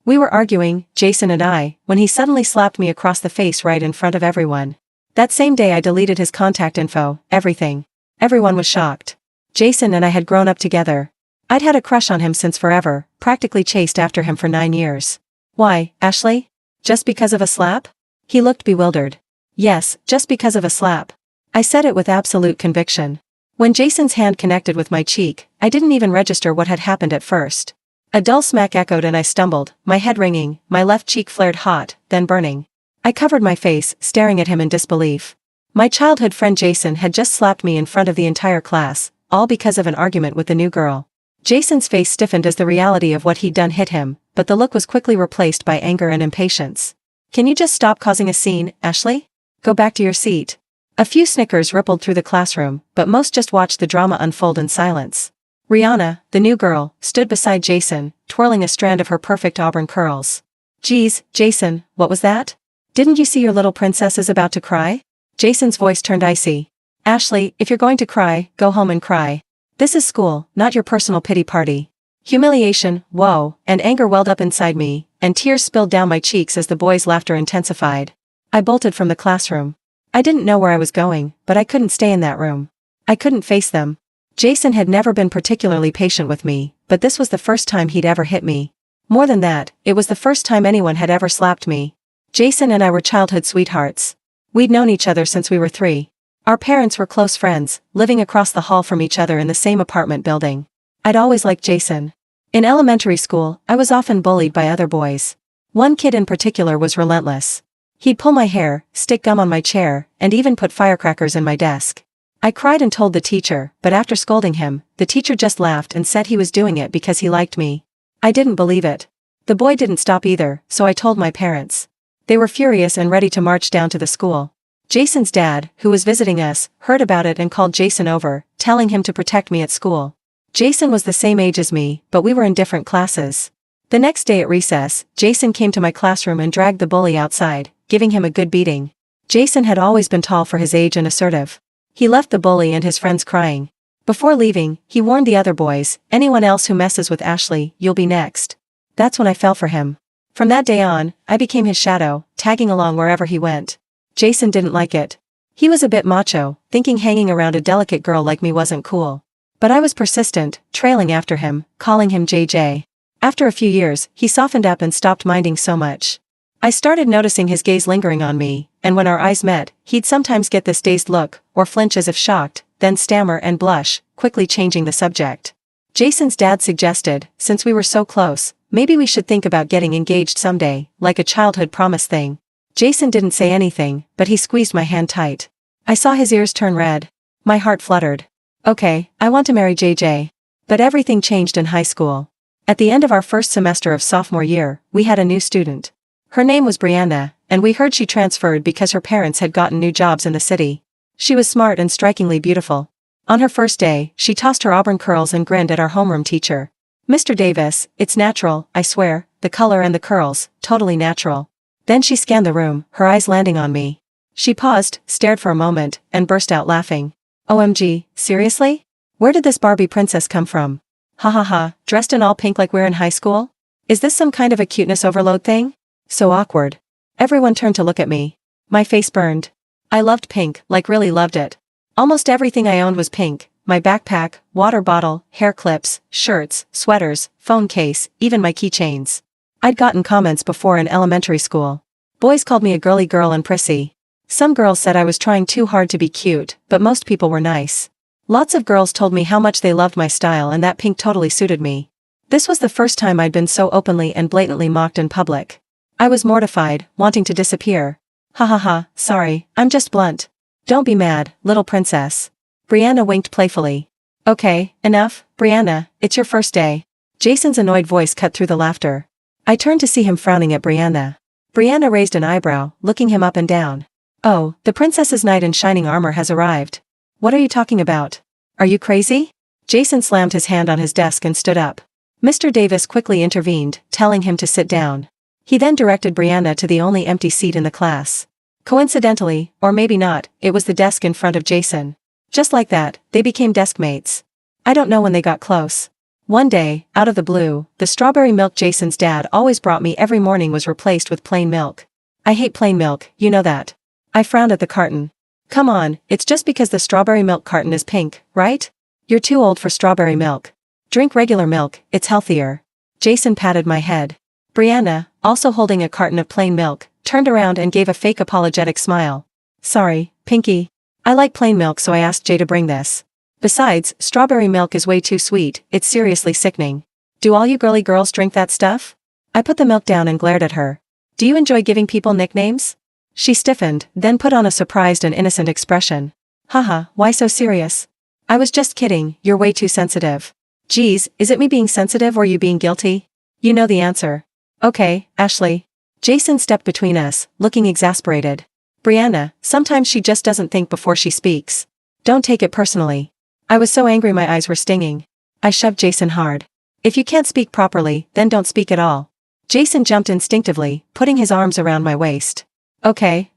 We were arguing, Jason and I, when he suddenly slapped me across the face right in front of everyone. That same day I deleted his contact info, everything. Everyone was shocked. Jason and I had grown up together. I'd had a crush on him since forever, practically chased after him for 9 years. Why, Ashley? Just because of a slap? He looked bewildered. Yes, just because of a slap. I said it with absolute conviction. When Jason's hand connected with my cheek, I didn't even register what had happened at first. A dull smack echoed and I stumbled, my head ringing, my left cheek flared hot, then burning. I covered my face, staring at him in disbelief. My childhood friend Jason had just slapped me in front of the entire class, all because of an argument with the new girl. Jason's face stiffened as the reality of what he'd done hit him, but the look was quickly replaced by anger and impatience. Can you just stop causing a scene, Ashley? Go back to your seat. A few snickers rippled through the classroom, but most just watched the drama unfold in silence. Brianna, the new girl, stood beside Jason, twirling a strand of her perfect auburn curls. Geez, Jason, what was that? Didn't you see your little princess is about to cry? Jason's voice turned icy. Ashley, if you're going to cry, go home and cry. This is school, not your personal pity party. Humiliation, woe, and anger welled up inside me, and tears spilled down my cheeks as the boys' laughter intensified. I bolted from the classroom. I didn't know where I was going, but I couldn't stay in that room. I couldn't face them. Jason had never been particularly patient with me, but this was the first time he'd ever hit me. More than that, it was the first time anyone had ever slapped me. Jason and I were childhood sweethearts. We'd known each other since we were 3. Our parents were close friends, living across the hall from each other in the same apartment building. I'd always liked Jason. In elementary school, I was often bullied by other boys. One kid in particular was relentless. He'd pull my hair, stick gum on my chair, and even put firecrackers in my desk. I cried and told the teacher, but after scolding him, the teacher just laughed and said he was doing it because he liked me. I didn't believe it. The boy didn't stop either, so I told my parents. They were furious and ready to march down to the school. Jason's dad, who was visiting us, heard about it and called Jason over, telling him to protect me at school. Jason was the same age as me, but we were in different classes. The next day at recess, Jason came to my classroom and dragged the bully outside, giving him a good beating. Jason had always been tall for his age and assertive. He left the bully and his friends crying. Before leaving, he warned the other boys, anyone else who messes with Ashley, you'll be next. That's when I fell for him. From that day on, I became his shadow, tagging along wherever he went. Jason didn't like it. He was a bit macho, thinking hanging around a delicate girl like me wasn't cool. But I was persistent, trailing after him, calling him JJ. After a few years, he softened up and stopped minding so much. I started noticing his gaze lingering on me, and when our eyes met, he'd sometimes get this dazed look, or flinch as if shocked, then stammer and blush, quickly changing the subject. Jason's dad suggested, since we were so close, maybe we should think about getting engaged someday, like a childhood promise thing. Jason didn't say anything, but he squeezed my hand tight. I saw his ears turn red. My heart fluttered. Okay, I want to marry JJ. But everything changed in high school. At the end of our first semester of sophomore year, we had a new student. Her name was Brianna, and we heard she transferred because her parents had gotten new jobs in the city. She was smart and strikingly beautiful. On her first day, she tossed her auburn curls and grinned at our homeroom teacher. Mr. Davis, it's natural, I swear, the color and the curls, totally natural. Then she scanned the room, her eyes landing on me. She paused, stared for a moment, and burst out laughing. OMG, seriously? Where did this Barbie princess come from? Ha ha ha, dressed in all pink like we're in high school? Is this some kind of a cuteness overload thing? So awkward. Everyone turned to look at me. My face burned. I loved pink, like really loved it. Almost everything I owned was pink. My backpack, water bottle, hair clips, shirts, sweaters, phone case, even my keychains. I'd gotten comments before in elementary school. Boys called me a girly girl and prissy. Some girls said I was trying too hard to be cute, but most people were nice. Lots of girls told me how much they loved my style and that pink totally suited me. This was the first time I'd been so openly and blatantly mocked in public. I was mortified, wanting to disappear. Ha ha ha, sorry, I'm just blunt. Don't be mad, little princess. Brianna winked playfully. Okay, enough, Brianna, it's your first day. Jason's annoyed voice cut through the laughter. I turned to see him frowning at Brianna. Brianna raised an eyebrow, looking him up and down. Oh, the princess's knight in shining armor has arrived. What are you talking about? Are you crazy? Jason slammed his hand on his desk and stood up. Mr. Davis quickly intervened, telling him to sit down. He then directed Brianna to the only empty seat in the class. Coincidentally, or maybe not, it was the desk in front of Jason. Just like that, they became desk mates. I don't know when they got close. One day, out of the blue, the strawberry milk Jason's dad always brought me every morning was replaced with plain milk. I hate plain milk, you know that. I frowned at the carton. Come on, it's just because the strawberry milk carton is pink, right? You're too old for strawberry milk. Drink regular milk, it's healthier. Jason patted my head. Brianna, also holding a carton of plain milk, turned around and gave a fake apologetic smile. Sorry, Pinky. I like plain milk, so I asked Jay to bring this. Besides, strawberry milk is way too sweet, it's seriously sickening. Do all you girly girls drink that stuff? I put the milk down and glared at her. Do you enjoy giving people nicknames? She stiffened, then put on a surprised and innocent expression. Haha, why so serious? I was just kidding, you're way too sensitive. Geez, is it me being sensitive or you being guilty? You know the answer. Okay, Ashley. Jason stepped between us, looking exasperated. Brianna, sometimes she just doesn't think before she speaks. Don't take it personally. I was so angry my eyes were stinging. I shoved Jason hard. If you can't speak properly, then don't speak at all. Jason jumped instinctively, putting his arms around my waist. Okay,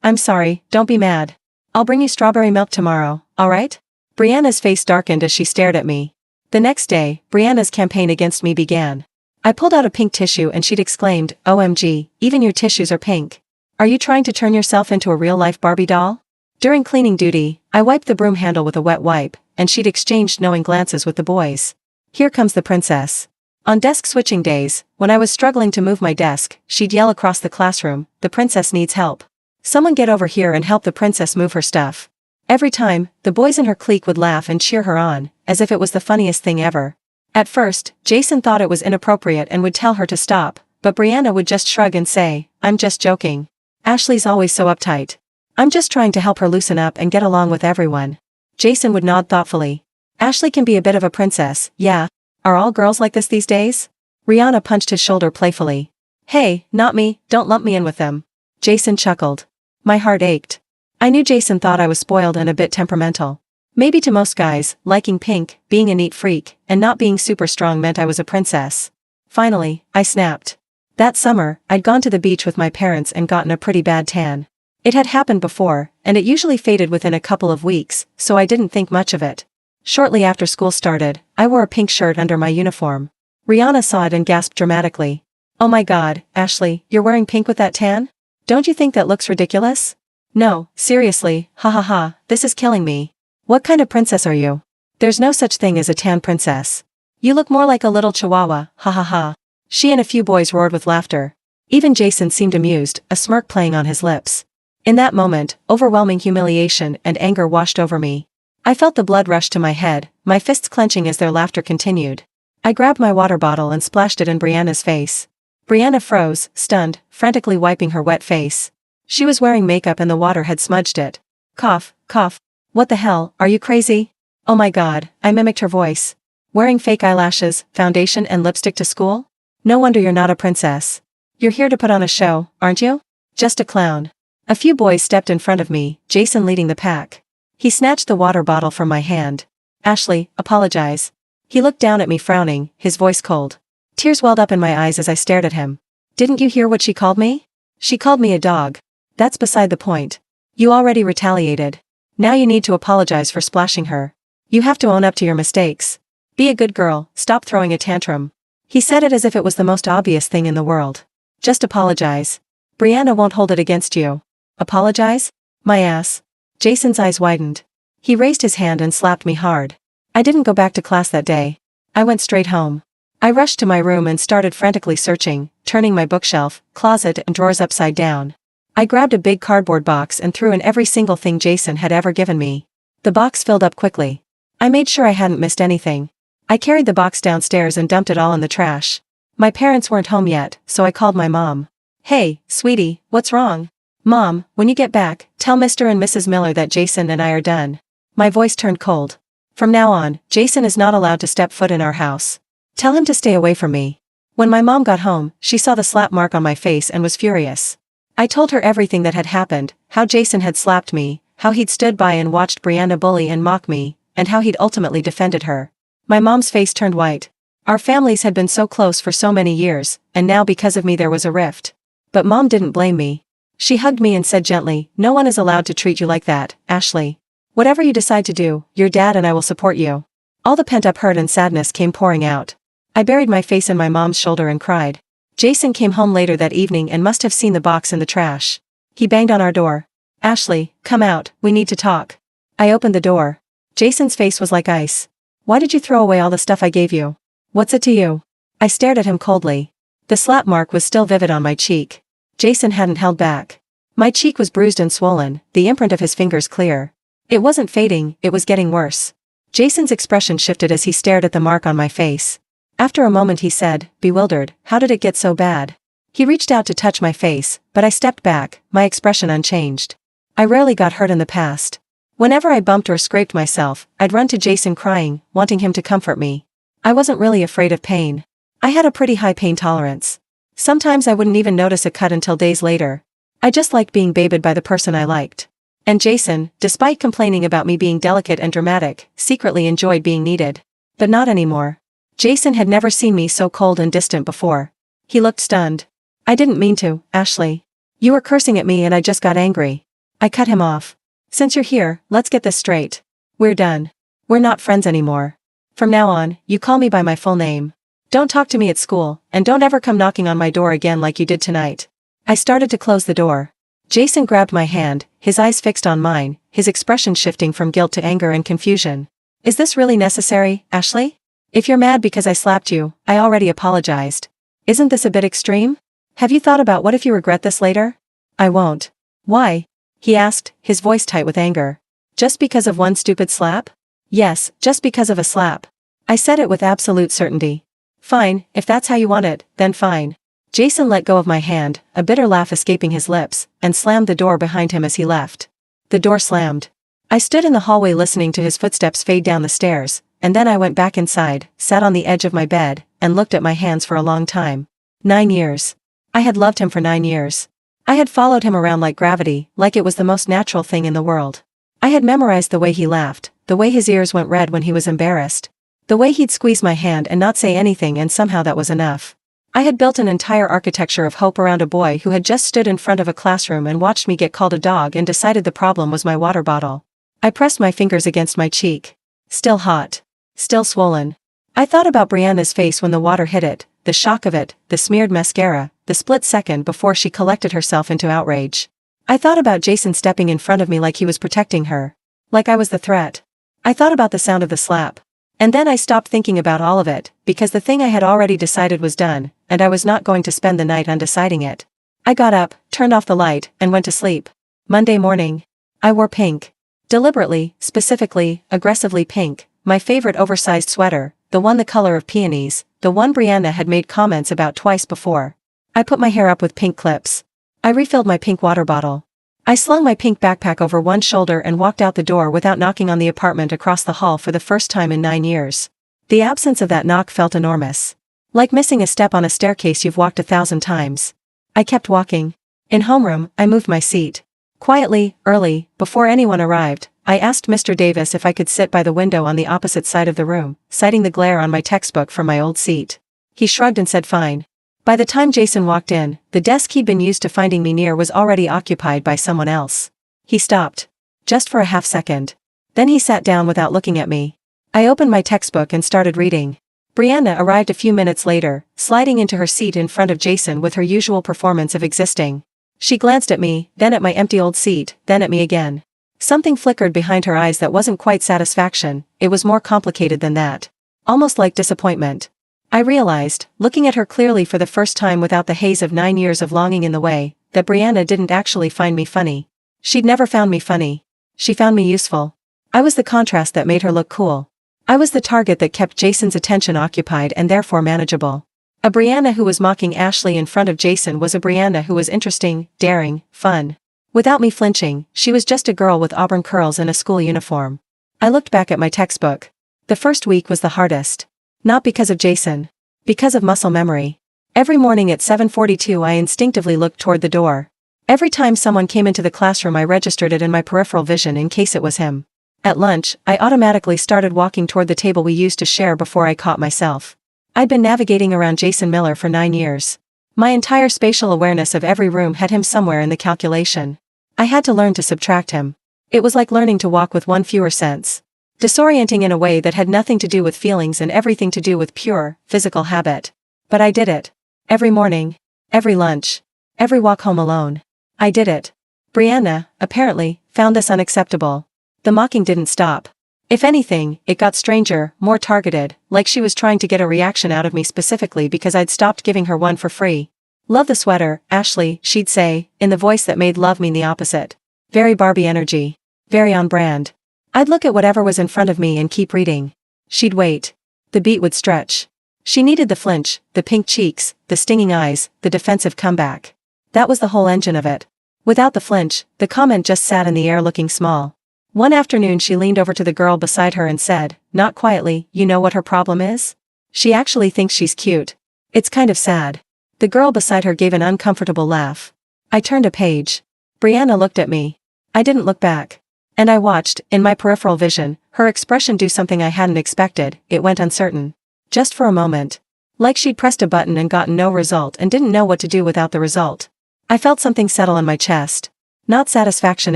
I'm sorry, don't be mad. I'll bring you strawberry milk tomorrow, alright? Brianna's face darkened as she stared at me. The next day, Brianna's campaign against me began. I pulled out a pink tissue and she'd exclaimed, OMG, even your tissues are pink. Are you trying to turn yourself into a real-life Barbie doll? During cleaning duty, I wiped the broom handle with a wet wipe, and she'd exchanged knowing glances with the boys. Here comes the princess. On desk switching days, when I was struggling to move my desk, she'd yell across the classroom, the princess needs help. Someone get over here and help the princess move her stuff. Every time, the boys in her clique would laugh and cheer her on, as if it was the funniest thing ever. At first, Jason thought it was inappropriate and would tell her to stop, but Brianna would just shrug and say, I'm just joking. Ashley's always so uptight. I'm just trying to help her loosen up and get along with everyone. Jason would nod thoughtfully. Ashley can be a bit of a princess, yeah. Are all girls like this these days? Rihanna punched his shoulder playfully. Hey, not me, don't lump me in with them. Jason chuckled. My heart ached. I knew Jason thought I was spoiled and a bit temperamental. Maybe to most guys, liking pink, being a neat freak, and not being super strong meant I was a princess. Finally, I snapped. That summer, I'd gone to the beach with my parents and gotten a pretty bad tan. It had happened before, and it usually faded within a couple of weeks, so I didn't think much of it. Shortly after school started, I wore a pink shirt under my uniform. Rihanna saw it and gasped dramatically. Oh my god, Ashley, you're wearing pink with that tan? Don't you think that looks ridiculous? No, seriously, ha ha ha, this is killing me. What kind of princess are you? There's no such thing as a tan princess. You look more like a little chihuahua, ha ha ha. She and a few boys roared with laughter. Even Jason seemed amused, a smirk playing on his lips. In that moment, overwhelming humiliation and anger washed over me. I felt the blood rush to my head, my fists clenching as their laughter continued. I grabbed my water bottle and splashed it in Brianna's face. Brianna froze, stunned, frantically wiping her wet face. She was wearing makeup and the water had smudged it. Cough, cough. What the hell, are you crazy? Oh my god, I mimicked her voice. Wearing fake eyelashes, foundation and lipstick to school? No wonder you're not a princess. You're here to put on a show, aren't you? Just a clown. A few boys stepped in front of me, Jason leading the pack. He snatched the water bottle from my hand. Ashley, apologize. He looked down at me frowning, his voice cold. Tears welled up in my eyes as I stared at him. Didn't you hear what she called me? She called me a dog. That's beside the point. You already retaliated. Now you need to apologize for splashing her. You have to own up to your mistakes. Be a good girl, stop throwing a tantrum. He said it as if it was the most obvious thing in the world. Just apologize. Brianna won't hold it against you. Apologize? My ass. Jason's eyes widened. He raised his hand and slapped me hard. I didn't go back to class that day. I went straight home. I rushed to my room and started frantically searching, turning my bookshelf, closet and drawers upside down. I grabbed a big cardboard box and threw in every single thing Jason had ever given me. The box filled up quickly. I made sure I hadn't missed anything. I carried the box downstairs and dumped it all in the trash. My parents weren't home yet, so I called my mom. Hey, sweetie, what's wrong? Mom, when you get back, tell Mr. and Mrs. Miller that Jason and I are done. My voice turned cold. From now on, Jason is not allowed to step foot in our house. Tell him to stay away from me. When my mom got home, she saw the slap mark on my face and was furious. I told her everything that had happened, how Jason had slapped me, how he'd stood by and watched Brianna bully and mock me, and how he'd ultimately defended her. My mom's face turned white. Our families had been so close for so many years, and now because of me there was a rift. But Mom didn't blame me. She hugged me and said gently, no one is allowed to treat you like that, Ashley. Whatever you decide to do, your dad and I will support you. All the pent-up hurt and sadness came pouring out. I buried my face in my mom's shoulder and cried. Jason came home later that evening and must have seen the box in the trash. He banged on our door. "Ashley, come out, we need to talk." I opened the door. Jason's face was like ice. "Why did you throw away all the stuff I gave you? What's it to you?" I stared at him coldly. The slap mark was still vivid on my cheek. Jason hadn't held back. My cheek was bruised and swollen, the imprint of his fingers clear. It wasn't fading, it was getting worse. Jason's expression shifted as he stared at the mark on my face. After a moment he said, bewildered, "How did it get so bad?" He reached out to touch my face, but I stepped back, my expression unchanged. I rarely got hurt in the past. Whenever I bumped or scraped myself, I'd run to Jason crying, wanting him to comfort me. I wasn't really afraid of pain. I had a pretty high pain tolerance. Sometimes I wouldn't even notice a cut until days later. I just liked being babied by the person I liked. And Jason, despite complaining about me being delicate and dramatic, secretly enjoyed being needed. But not anymore. Jason had never seen me so cold and distant before. He looked stunned. "I didn't mean to, Ashley. You were cursing at me and I just got angry." I cut him off. "Since you're here, let's get this straight. We're done. We're not friends anymore. From now on, you call me by my full name. Don't talk to me at school, and don't ever come knocking on my door again like you did tonight." I started to close the door. Jason grabbed my hand, his eyes fixed on mine, his expression shifting from guilt to anger and confusion. "Is this really necessary, Ashley? If you're mad because I slapped you, I already apologized. Isn't this a bit extreme? Have you thought about what if you regret this later?" "I won't." "Why?" he asked, his voice tight with anger. "Just because of one stupid slap?" "Yes, just because of a slap." I said it with absolute certainty. "Fine, if that's how you want it, then fine." Jason let go of my hand, a bitter laugh escaping his lips, and slammed the door behind him as he left. The door slammed. I stood in the hallway listening to his footsteps fade down the stairs, and then I went back inside, sat on the edge of my bed, and looked at my hands for a long time. 9 years. I had loved him for 9 years. I had followed him around like gravity, like it was the most natural thing in the world. I had memorized the way he laughed, the way his ears went red when he was embarrassed. The way he'd squeeze my hand and not say anything, and somehow that was enough. I had built an entire architecture of hope around a boy who had just stood in front of a classroom and watched me get called a dog and decided the problem was my water bottle. I pressed my fingers against my cheek. Still hot. Still swollen. I thought about Brianna's face when the water hit it, the shock of it, the smeared mascara, the split second before she collected herself into outrage. I thought about Jason stepping in front of me like he was protecting her. Like I was the threat. I thought about the sound of the slap. And then I stopped thinking about all of it, because the thing I had already decided was done, and I was not going to spend the night undeciding it. I got up, turned off the light, and went to sleep. Monday morning. I wore pink. Deliberately, specifically, aggressively pink, my favorite oversized sweater, the one the color of peonies, the one Brianna had made comments about twice before. I put my hair up with pink clips. I refilled my pink water bottle. I slung my pink backpack over one shoulder and walked out the door without knocking on the apartment across the hall for the first time in 9 years. The absence of that knock felt enormous. Like missing a step on a staircase you've walked 1,000 times. I kept walking. In homeroom, I moved my seat. Quietly, early, before anyone arrived, I asked Mr. Davis if I could sit by the window on the opposite side of the room, citing the glare on my textbook from my old seat. He shrugged and said fine. By the time Jason walked in, the desk he'd been used to finding me near was already occupied by someone else. He stopped. Just for a half second. Then he sat down without looking at me. I opened my textbook and started reading. Brianna arrived a few minutes later, sliding into her seat in front of Jason with her usual performance of existing. She glanced at me, then at my empty old seat, then at me again. Something flickered behind her eyes that wasn't quite satisfaction, it was more complicated than that. Almost like disappointment. I realized, looking at her clearly for the first time without the haze of 9 years of longing in the way, that Brianna didn't actually find me funny. She'd never found me funny. She found me useful. I was the contrast that made her look cool. I was the target that kept Jason's attention occupied and therefore manageable. A Brianna who was mocking Ashley in front of Jason was a Brianna who was interesting, daring, fun. Without me flinching, she was just a girl with auburn curls and a school uniform. I looked back at my textbook. The first week was the hardest. Not because of Jason. Because of muscle memory. Every morning at 7:42 I instinctively looked toward the door. Every time someone came into the classroom I registered it in my peripheral vision in case it was him. At lunch, I automatically started walking toward the table we used to share before I caught myself. I'd been navigating around Jason Miller for 9 years. My entire spatial awareness of every room had him somewhere in the calculation. I had to learn to subtract him. It was like learning to walk with one fewer sense. Disorienting in a way that had nothing to do with feelings and everything to do with pure, physical habit. But I did it. Every morning. Every lunch. Every walk home alone. I did it. Brianna, apparently, found this unacceptable. The mocking didn't stop. If anything, it got stranger, more targeted, like she was trying to get a reaction out of me specifically because I'd stopped giving her one for free. "Love the sweater, Ashley," she'd say, in the voice that made love mean the opposite. Very Barbie energy. Very on brand. I'd look at whatever was in front of me and keep reading. She'd wait. The beat would stretch. She needed the flinch, the pink cheeks, the stinging eyes, the defensive comeback. That was the whole engine of it. Without the flinch, the comment just sat in the air looking small. One afternoon she leaned over to the girl beside her and said, not quietly, "You know what her problem is? She actually thinks she's cute. It's kind of sad." The girl beside her gave an uncomfortable laugh. I turned a page. Brianna looked at me. I didn't look back. And I watched, in my peripheral vision, her expression do something I hadn't expected. It went uncertain. Just for a moment. Like she'd pressed a button and gotten no result and didn't know what to do without the result. I felt something settle in my chest. Not satisfaction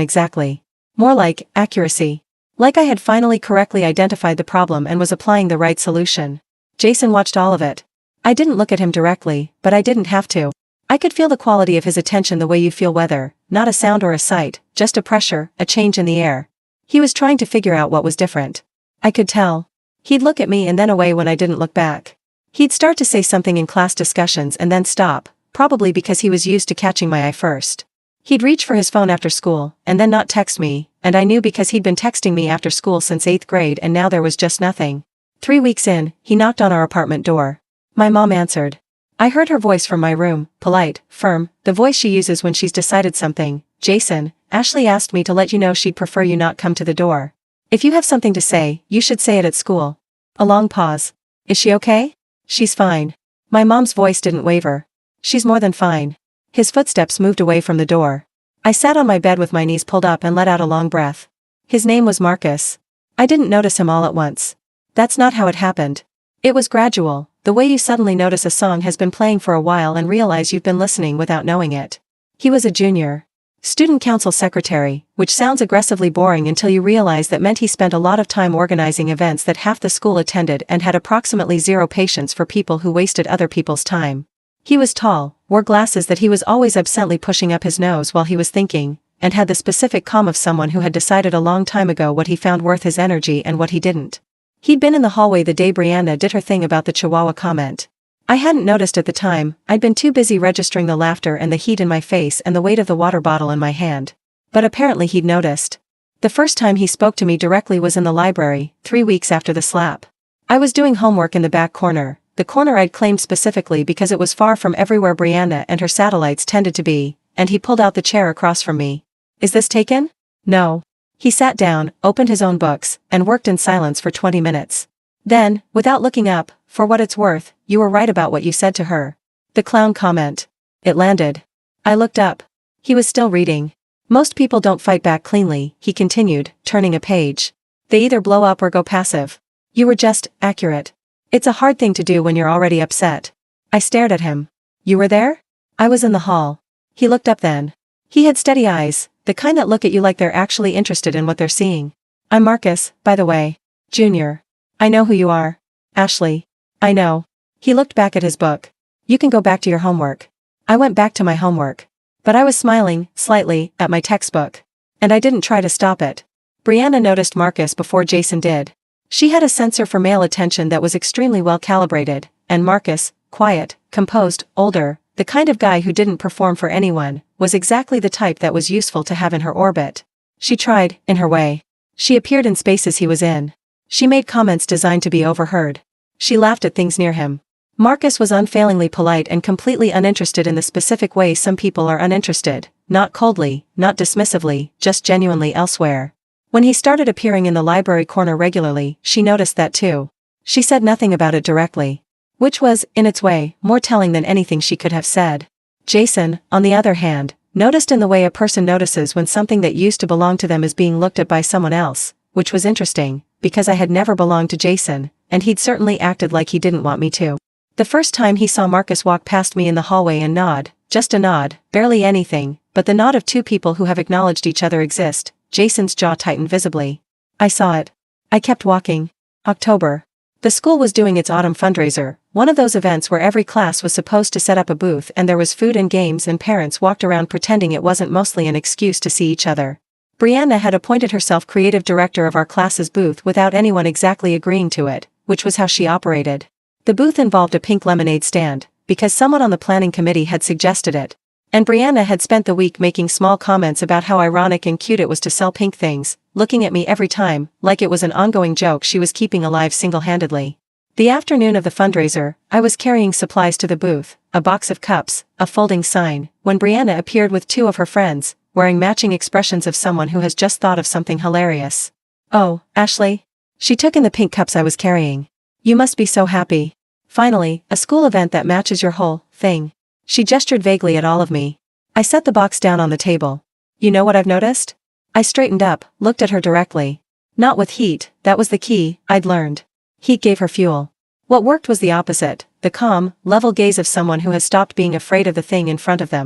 exactly. More like accuracy. Like I had finally correctly identified the problem and was applying the right solution. Jason watched all of it. I didn't look at him directly, but I didn't have to. I could feel the quality of his attention the way you feel weather, not a sound or a sight, just a pressure, a change in the air. He was trying to figure out what was different. I could tell. He'd look at me and then away when I didn't look back. He'd start to say something in class discussions and then stop, probably because he was used to catching my eye first. He'd reach for his phone after school, and then not text me, and I knew because he'd been texting me after school since 8th grade and now there was just nothing. 3 weeks in, he knocked on our apartment door. My mom answered. I heard her voice from my room, polite, firm, the voice she uses when she's decided something. "Jason, Ashley asked me to let you know she'd prefer you not come to the door. If you have something to say, you should say it at school." A long pause. "Is she okay?" "She's fine." My mom's voice didn't waver. "She's more than fine." His footsteps moved away from the door. I sat on my bed with my knees pulled up and let out a long breath. His name was Marcus. I didn't notice him all at once. That's not how it happened. It was gradual, the way you suddenly notice a song has been playing for a while and realize you've been listening without knowing it. He was a junior. Student council secretary, which sounds aggressively boring until you realize that meant he spent a lot of time organizing events that half the school attended and had approximately zero patience for people who wasted other people's time. He was tall, wore glasses that he was always absently pushing up his nose while he was thinking, and had the specific calm of someone who had decided a long time ago what he found worth his energy and what he didn't. He'd been in the hallway the day Brianna did her thing about the Chihuahua comment. I hadn't noticed at the time, I'd been too busy registering the laughter and the heat in my face and the weight of the water bottle in my hand. But apparently he'd noticed. The first time he spoke to me directly was in the library, 3 weeks after the slap. I was doing homework in the back corner, the corner I'd claimed specifically because it was far from everywhere Brianna and her satellites tended to be, and he pulled out the chair across from me. "Is this taken?" "No." He sat down, opened his own books, and worked in silence for 20 minutes. Then, without looking up, "For what it's worth, you were right about what you said to her." The clown comment. It landed. I looked up. He was still reading. "Most people don't fight back cleanly," he continued, turning a page. "They either blow up or go passive. You were just accurate. It's a hard thing to do when you're already upset." I stared at him. "You were there?" "I was in the hall." He looked up then. He had steady eyes, the kind that look at you like they're actually interested in what they're seeing. "I'm Marcus, by the way. Junior." "I know who you are. Ashley." "I know." He looked back at his book. "You can go back to your homework." I went back to my homework. But I was smiling, slightly, at my textbook. And I didn't try to stop it. Brianna noticed Marcus before Jason did. She had a sensor for male attention that was extremely well calibrated, and Marcus, quiet, composed, older, the kind of guy who didn't perform for anyone, was exactly the type that was useful to have in her orbit. She tried, in her way. She appeared in spaces he was in. She made comments designed to be overheard. She laughed at things near him. Marcus was unfailingly polite and completely uninterested in the specific way some people are uninterested, not coldly, not dismissively, just genuinely elsewhere. When he started appearing in the library corner regularly, she noticed that too. She said nothing about it directly. Which was, in its way, more telling than anything she could have said. Jason, on the other hand, noticed in the way a person notices when something that used to belong to them is being looked at by someone else, which was interesting, because I had never belonged to Jason, and he'd certainly acted like he didn't want me to. The first time he saw Marcus walk past me in the hallway and nod, just a nod, barely anything, but the nod of two people who have acknowledged each other exist, Jason's jaw tightened visibly. I saw it. I kept walking. October. The school was doing its autumn fundraiser, one of those events where every class was supposed to set up a booth and there was food and games and parents walked around pretending it wasn't mostly an excuse to see each other. Brianna had appointed herself creative director of our class's booth without anyone exactly agreeing to it, which was how she operated. The booth involved a pink lemonade stand, because someone on the planning committee had suggested it. And Brianna had spent the week making small comments about how ironic and cute it was to sell pink things, looking at me every time, like it was an ongoing joke she was keeping alive single-handedly. The afternoon of the fundraiser, I was carrying supplies to the booth, a box of cups, a folding sign, when Brianna appeared with two of her friends, wearing matching expressions of someone who has just thought of something hilarious. "Oh, Ashley." She took in the pink cups I was carrying. "You must be so happy. Finally, a school event that matches your whole thing." She gestured vaguely at all of me. I set the box down on the table. "You know what I've noticed?" I straightened up, looked at her directly. Not with heat, that was the key, I'd learned. Heat gave her fuel. What worked was the opposite, the calm, level gaze of someone who has stopped being afraid of the thing in front of them.